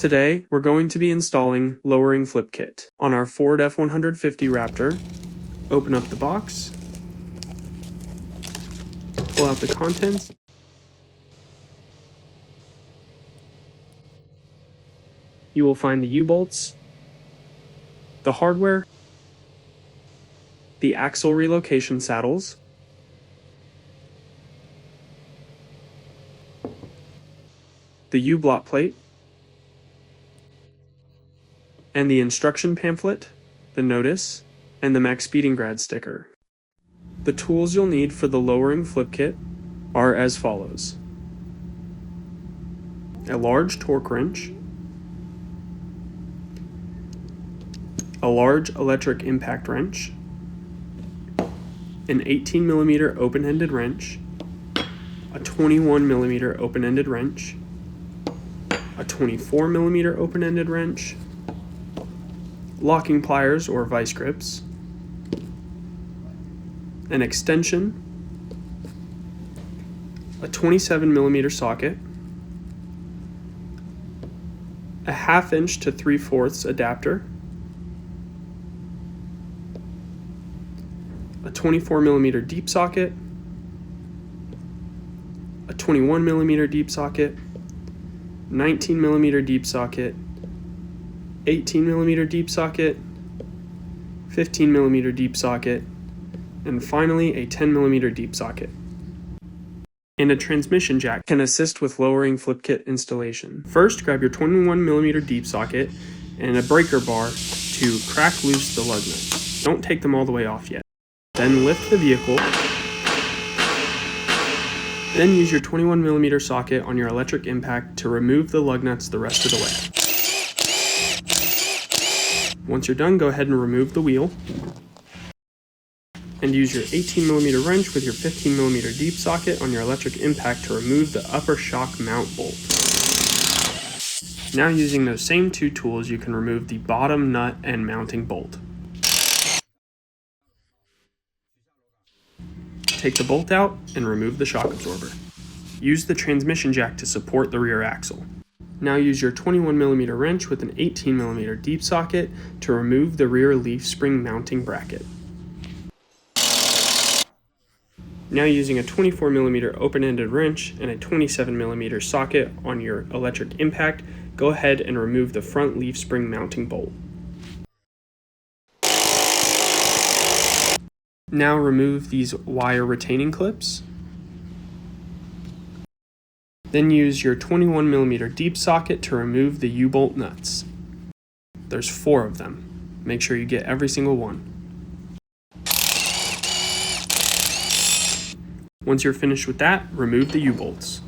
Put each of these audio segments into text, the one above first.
Today, we're going to be installing lowering flip kit on our FORD F150 Raptor. Open up the box, pull out the contents, you will find the U-bolts, the hardware, the axle relocation saddles, the U-block plate, and the instruction pamphlet, the notice, and the Maxpeedingrods sticker. The tools you'll need for the lowering flip kit are as follows: a large torque wrench, a large electric impact wrench, an 18mm open-ended wrench, a 21mm open-ended wrench, a 24mm open-ended wrench, locking pliers or vise grips, an extension, a 27mm socket, a 1/2 inch to 3/4 adapter, a 24mm deep socket, a 21mm deep socket, 19mm deep socket, 18mm deep socket, 15mm deep socket, and finally a 10mm deep socket. And a transmission jack can assist with lowering flip kit installation. First, grab your 21mm deep socket and a breaker bar to crack loose the lug nuts. Don't take them all the way off yet. Then lift the vehicle. Then use your 21mm socket on your electric impact to remove the lug nuts the rest of the way. Once you're done, go ahead and remove the wheel. And use your 18mm wrench with your 15mm deep socket on your electric impact to remove the upper shock mount bolt. Now using those same two tools, you can remove the bottom nut and mounting bolt. Take the bolt out and remove the shock absorber. Use the transmission jack to support the rear axle. Now use your 21mm wrench with an 18mm deep socket to remove the rear leaf spring mounting bracket. Now using a 24mm open-ended wrench and a 27mm socket on your electric impact, go ahead and remove the front leaf spring mounting bolt. Now remove these wire retaining clips. Then use your 21mm deep socket to remove the U-bolt nuts. There's 4 of them. Make sure you get every single one. Once you're finished with that, remove the U-bolts.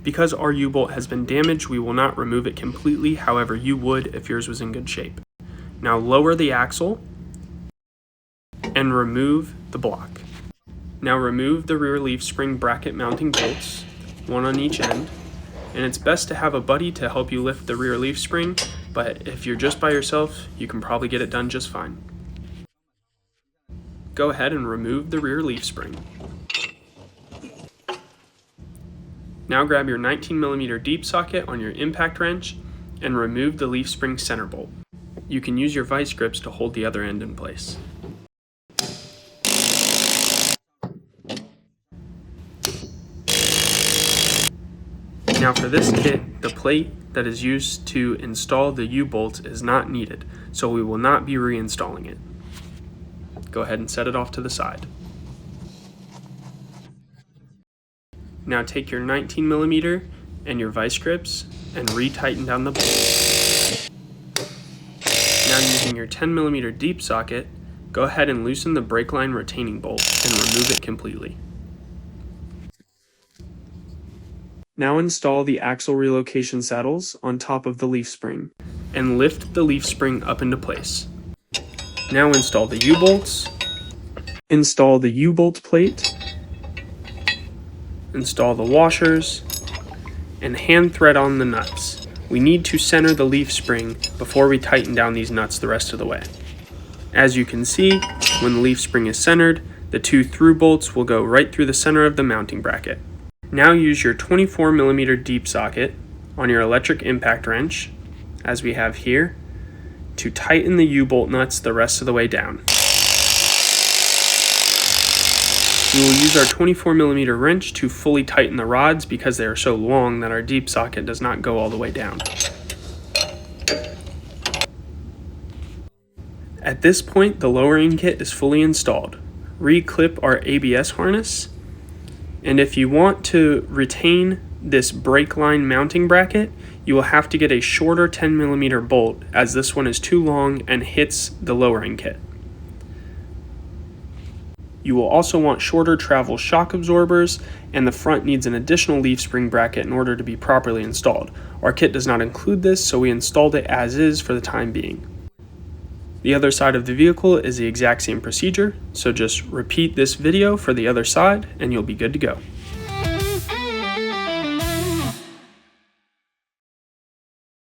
Because our U-bolt has been damaged, we will not remove it completely, however you would if yours was in good shape. Now lower the axle and remove the block. Now remove the rear leaf spring bracket mounting bolts, one on each end, and it's best to have a buddy to help you lift the rear leaf spring, but if you're just by yourself, you can probably get it done just fine. Go ahead and remove the rear leaf spring. Now grab your 19mm deep socket on your impact wrench and remove the leaf spring center bolt. You can use your vise grips to hold the other end in place. Now for this kit, the plate that is used to install the U-bolts is not needed, so we will not be reinstalling it. Go ahead and set it off to the side. Now take your 19mm and your vise grips and retighten down the bolt. Now using your 10mm deep socket, go ahead and loosen the brake line retaining bolt and remove it completely. Now install the axle relocation saddles on top of the leaf spring and lift the leaf spring up into place. Now install the U-bolts, install the U-bolt plate, install the washers, and hand thread on the nuts. We need to center the leaf spring before we tighten down these nuts the rest of the way. As you can see, when the leaf spring is centered, the 2 through bolts will go right through the center of the mounting bracket. Now use your 24mm deep socket on your electric impact wrench as we have here, to tighten the U-bolt nuts the rest of the way down. We will use our 24mm wrench to fully tighten the rods because they are so long that our deep socket does not go all the way down. At this point, the lowering kit is fully installed. Reclip our ABS harness, and if you want to retain this brake line mounting bracket, you will have to get a shorter 10mm bolt, as this one is too long and hits the lowering kit. You will also want shorter travel shock absorbers, and the front needs an additional leaf spring bracket in order to be properly installed. Our kit does not include this, so we installed it as is for the time being. The other side of the vehicle is the exact same procedure, so just repeat this video for the other side and you'll be good to go.